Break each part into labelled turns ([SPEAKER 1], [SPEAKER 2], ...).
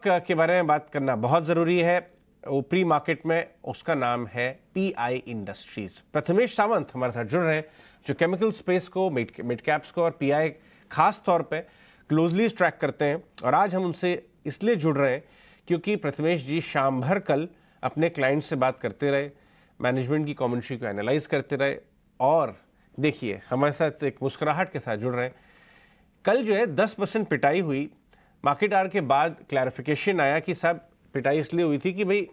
[SPEAKER 1] Stock के बारे में बात करना बहुत ज़रूरी है। ऊपरी मार्केट में उसका नाम है पीआई इंडस्ट्रीज। प्रथमेश सावंत हमारे साथ जुड़ रहे हैं, जो केमिकल स्पेस को, मिड कैप्स को और पीआई खास तौर पे क्लोजली ट्रैक करते हैं। और आज हम उनसे इसलिए जुड़ रहे हैं क्योंकि प्रथमेश जी शाम भर कल अपने क्लाइंट से बात करते रहे, मैनेजमेंट की कमेंट्री को एनालाइज करते रहे और देखिए हमारे साथ एक मुस्कुराहट के साथ जुड़ रहे हैं। कल जो है 10% पिटाई हुई। मार्केट आवर के बाद क्लैरिफिकेशन आया कि साहब पिटाई इसलिए हुई थी कि भाई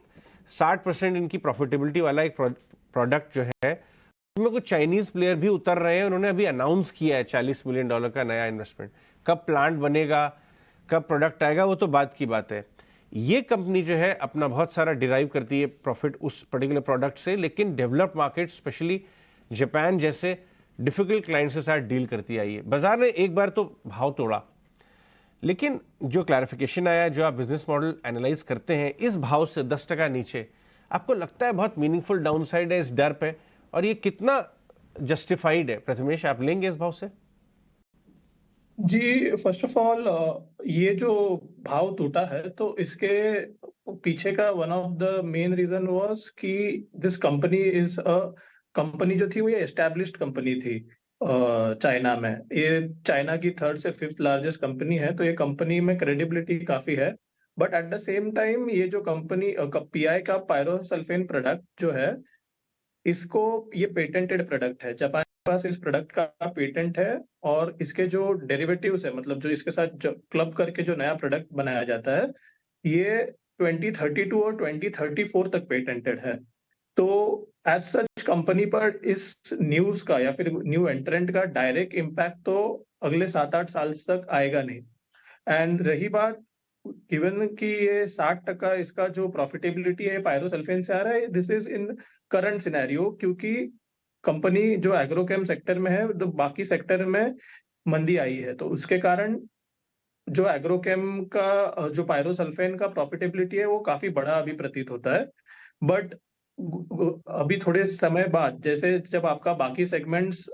[SPEAKER 1] 60% इनकी प्रॉफिटेबिलिटी वाला एक प्रोडक्ट जो है उसमें कुछ चाइनीज प्लेयर भी उतर रहे हैं। उन्होंने अभी अनाउंस किया है $40 मिलियन का नया इन्वेस्टमेंट। कब प्लांट बनेगा, कब प्रोडक्ट आएगा, वो तो बात की बात है। ये कंपनी जो है अपना बहुत सारा डिराइव करती है प्रॉफिट उस पर्टिकुलर प्रोडक्ट से, लेकिन डेवलप्ड मार्केट स्पेशली जापान जैसे डिफिकल्ट क्लाइंट्स के साथ डील करती आई है। बाजार ने एक बार तो भाव तोड़ा, लेकिन जो क्लैरिफिकेशन आया, जो आप बिजनेस मॉडल एनालाइज करते हैं, इस भाव से 10% नीचे आपको लगता है बहुत मीनिंगफुल डाउनसाइड है इस डर पे, और ये कितना जस्टिफाइड है? प्रथमेश, आप लेंगे इस भाव से?
[SPEAKER 2] जी, फर्स्ट ऑफ ऑल ये जो भाव टूटा है तो इसके पीछे का one of the main reason was कि this company is a company जो थी वो ये एस्टैब्लिश्ड कंपनी थी चाइना में। ये चाइना की थर्ड से फिफ्थ लार्जेस्ट कंपनी है, तो ये कंपनी में क्रेडिबिलिटी काफी है। But at the same time ये जो कंपनी पीआई का पायरोसल्फेन प्रोडक्ट जो है, इसको ये पेटेंटेड प्रोडक्ट है। जापान के पास इस प्रोडक्ट का पेटेंट है और इसके जो डेरिवेटिव्स है, मतलब जो इसके साथ जो क्लब करके जो नया प्रोडक्ट बनाया जाता है, ये 2032 और 2034 तक पेटेंटेड है। तो एज सच कंपनी पर इस न्यूज का या फिर न्यू एंट्रेंट का डायरेक्ट इम्पैक्ट तो अगले 7-8 साल तक आएगा नहीं। एंड रही बात, गिवन कि ये 60% इसका जो प्रॉफिटेबिलिटी है पायरोसल्फेन से आ रहा है, this is in current scenario, क्योंकि कंपनी जो एग्रोकेम सेक्टर में है तो बाकी सेक्टर में मंदी आई है, तो उसके कारण जो एग्रोकेम का जो पायरोसल्फेन का प्रॉफिटेबिलिटी है वो काफी बड़ा अभी प्रतीत होता है। बट अभी थोड़े समय बाद जैसे जब आपका बाकी सेगमेंट्स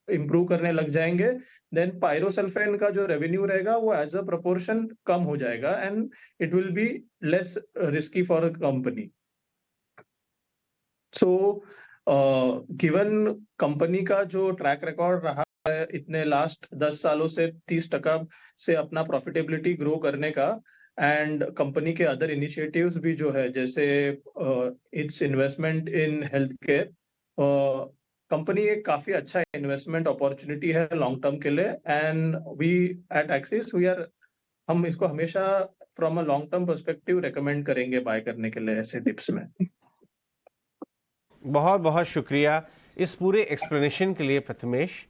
[SPEAKER 2] इंप्रूव करने लग जाएंगे, देन पायरोसल्फेन का जो रेवेन्यू रहेगा वो एज अ प्रोपोर्शन कम हो जाएगा and it will be less risky for a company. So given company का जो ट्रैक रिकॉर्ड रहा है इतने लास्ट 10 सालों से 30% से अपना प्रॉफिटेबिलिटी ग्रो करने का, एंड कंपनी के अदर इनिशिएटिव्स भी जो है जैसे it's investment in health care, company एक काफी अच्छा इन्वेस्टमेंट अपॉर्चुनिटी है लॉन्ग टर्म के लिए। And we at Axis we are, हम इसको हमेशा from a long term perspective recommend करेंगे बाय करने के लिए ऐसे डिप्स में।
[SPEAKER 1] बहुत बहुत शुक्रिया इस पूरे एक्सप्लेनेशन के लिए प्रथमेश।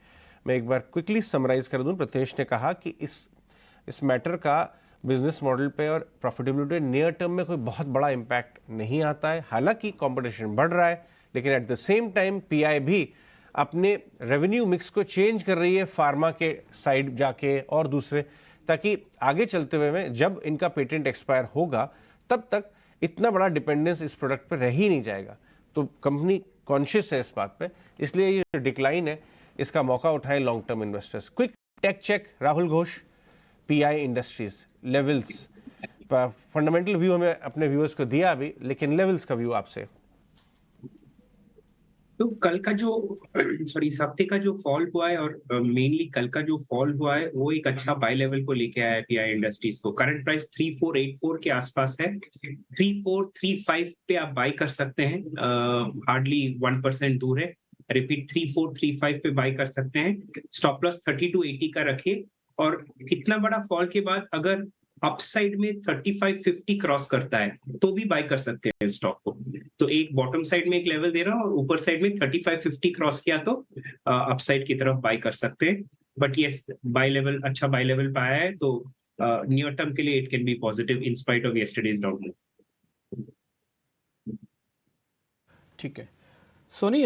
[SPEAKER 1] मैं एक बार क्विकली समराइज कर दूं। प्रथमेश ने कहा कि इस मैटर का बिजनेस मॉडल पे और प्रॉफिटेबिलिटी नियर टर्म में कोई बहुत बड़ा इम्पैक्ट नहीं आता है। हालांकि कंपटीशन बढ़ रहा है, लेकिन at the same time pi भी अपने रेवेन्यू मिक्स को चेंज कर रही है फार्मा के साइड जाके और दूसरे, ताकि आगे चलते हुए में जब इनका पेटेंट एक्सपायर होगा तब तक इतना बड़ा डिपेंडेंस इस प्रोडक्ट पर रह ही नहीं जाएगा। तो कंपनी कॉन्शियस है इस बात पे, इसलिए ये जो डिक्लाइन है इसका मौका उठाएं long term investors. Quick tech check, Rahul Ghosh, PI industries levels. Fundamental view हमें अपने व्यूअर्स को दिया अभी, लेकिन लेवल्स का व्यू आपसे।
[SPEAKER 3] तो कल का जो सॉरी इस हफ्ते का जो फॉल हुआ है और मेनली कल का जो फॉल हुआ है वो एक अच्छा बाय लेवल को लेके आया है पीआई इंडस्ट्रीज को। करंट प्राइस 3484 के आसपास है। 3435 पे आप बाय कर सकते हैं, हार्डली 1% दूर है। रिपीट 3435 पे बाय कर सकते हैं। स्टॉप लॉस 3280 का रखिए। और इतना बड़ा फॉल के बाद अगर अपसाइड में 3550 क्रॉस करता है तो भी बाय कर सकते हैं स्टॉक को। तो एक बॉटम साइड में एक लेवल दे रहा हूं और ऊपर साइड में 3550 क्रॉस किया तो अपसाइड की तरफ बाय कर सकते हैं। बट यस, बाय लेवल अच्छा बाय लेवल पाया है, तो नियर टर्म के लिए it can be positive in spite of yesterday's down move.
[SPEAKER 4] ठीक है सोनी।